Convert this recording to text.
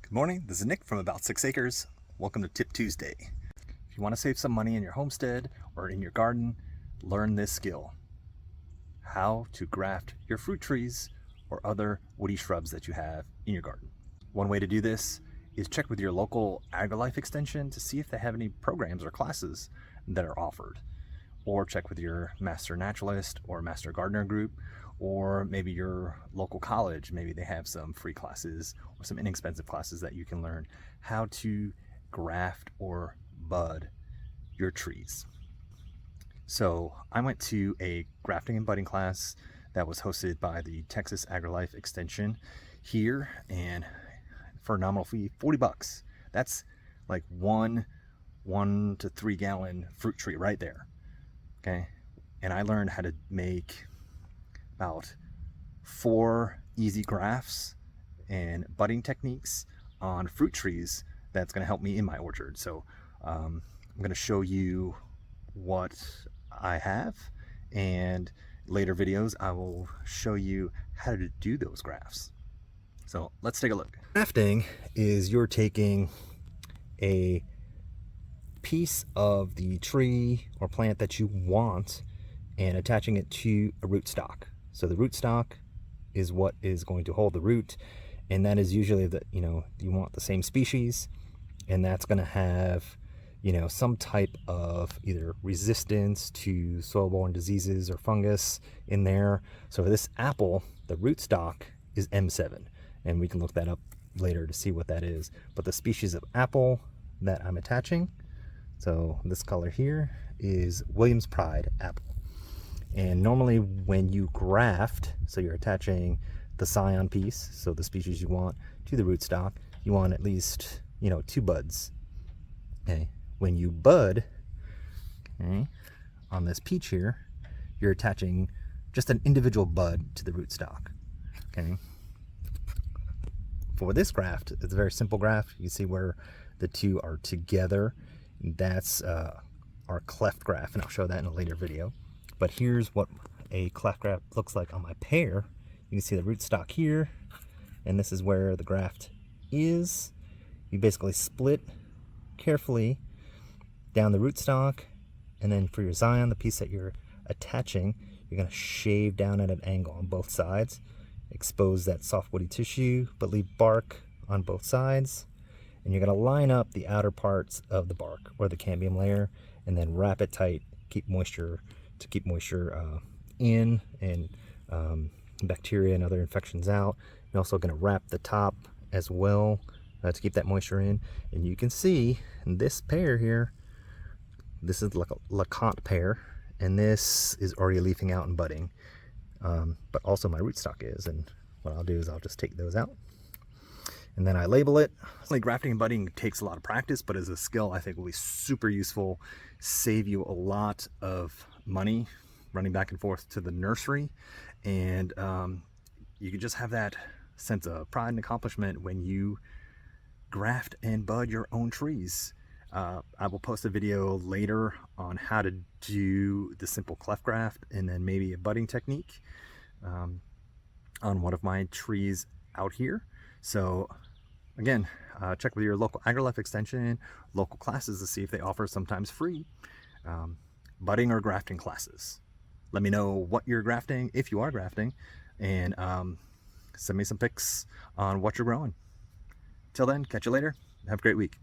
Good morning, this is Nick from About 6 Acres. Welcome to Tip Tuesday. If you want to save some money in your homestead or in your garden, learn this skill. How to graft your fruit trees or other woody shrubs that you have in your garden. One way to do this is check with your local AgriLife extension to see if they have any programs or classes that are offered. Or check with your master naturalist or master gardener group, or maybe your local college. Maybe they have some free classes or some inexpensive classes that you can learn how to graft or bud your trees. So I went to a grafting and budding class that was hosted by the Texas AgriLife extension here, and for a nominal fee, 40 bucks. That's like one to 3 gallon fruit tree right there. Okay, and I learned how to make about 4 easy grafts and budding techniques on fruit trees that's going to help me in my orchard. So I'm going to show you what I have, and later videos I will show you how to do those grafts. So let's take a look. Grafting is you're taking a piece of the tree or plant that you want and attaching it to a rootstock. So the rootstock is what is going to hold the root, and that is usually the, you want the same species, and that's going to have, some type of either resistance to soil-borne diseases or fungus in there. So for this apple, the rootstock is M7, and we can look that up later to see what that is. But the species of apple that I'm attaching, so this color here, is Williams Pride apple. And normally when you graft, so you're attaching the scion piece, so the species you want, to the rootstock, you want at least, 2 buds. Okay. When you bud, okay, on this peach here, you're attaching just an individual bud to the rootstock. Okay. For this graft, it's a very simple graft. You can see where the two are together. That's our cleft graft, and I'll show that in a later video. But here's what a cleft graft looks like on my pear. You can see the rootstock here, and this is where the graft is. You basically split carefully down the rootstock, and then for your scion, the piece that you're attaching, you're going to shave down at an angle on both sides, expose that soft woody tissue, but leave bark on both sides. And you're going to line up the outer parts of the bark or the cambium layer, and then wrap it tight, keep moisture in, and bacteria and other infections out. You're also going to wrap the top as well to keep that moisture in. And you can see in this pear here, this is like a LeConte pear, and this is already leafing out and budding, but also my rootstock is. And what I'll do is I'll just take those out, and then I label it. Grafting and budding takes a lot of practice, but as a skill I think will be super useful, save you a lot of money running back and forth to the nursery, and you can just have that sense of pride and accomplishment when you graft and bud your own trees. I will post a video later on how to do the simple cleft graft and then maybe a budding technique on one of my trees out here. So again, check with your local AgriLife extension, local classes to see if they offer sometimes free budding or grafting classes. Let me know what you're grafting, if you are grafting, and send me some pics on what you're growing. Till then, catch you later. Have a great week.